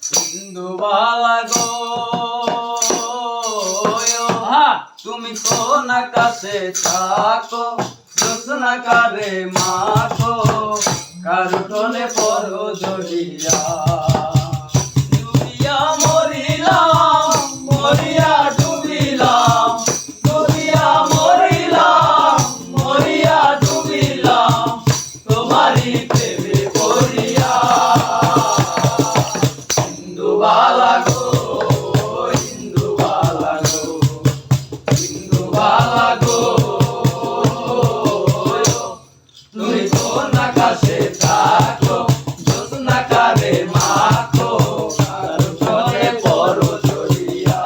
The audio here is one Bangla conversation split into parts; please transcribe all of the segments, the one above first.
ইন্দুবালা গো তুমি কোন আকাশে থাকো জোৎস্না কারে মাখো কার উঠোনে পড়ো জড়িয়া ডুবিয়া মরিলাম মরিয়া ডুবিলাম ডুবিয়া মরিলাম মরিয়া ডুবিলাম তোমারই প্রেমে পড়িয়া ইন্দুবালা গো ইন্দুবালা গো ইন্দুবালা গো তুমি কোন আকাশে থাকো জোৎস্না কারে মাখো কার উঠোনে পড়ো জড়িয়া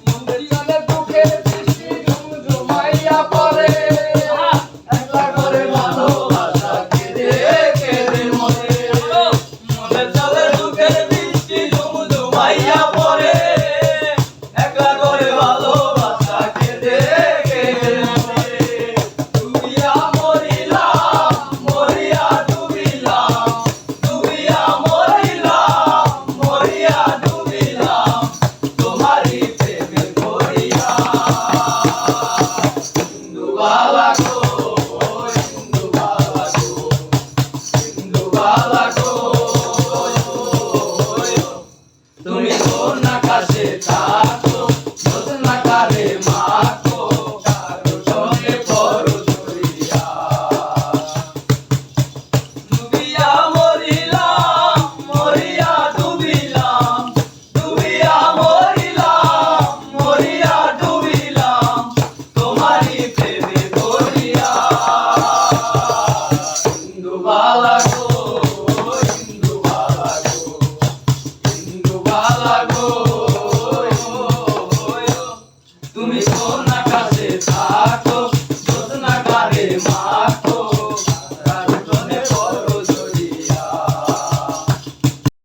মন্দিরে দুঃখের বৃষ্টি ঝুমঝুমাইয়া পড়ে একলা করে ভালোবাসা কেঁদে কেঁদে মরে মনে চলে দুঃখের বৃষ্টি ঝুমঝুমাইয়া পড়ে একলা করে ভালোবাসা কেঁদে কেঁদে মরে ডুবিয়া মরিলাম মরিয়া ডুবিলাম ডুবিয়া মরিলাম মরিয়া ডুবিলাম তোমারই প্রেমে পড়িয়া ইন্দুবালা গো ইন্দুবালা গো ইন্দুবালা গো তুমি কোন আকাশে থাকো জোৎস্না কারে মাখো কার উঠোনে পড়ো জড়িয়া ডুবিয়া মরিলাম মরিয়া ডুবিলাম ডুবিয়া মরিলাম মরিয়া ডুবিলাম তোমারই প্রেমে পড়িয়া ইন্দুবালা গো ইন্দুবালা গো ইন্দুবালা গো তুমি কোন আকাশে থাকো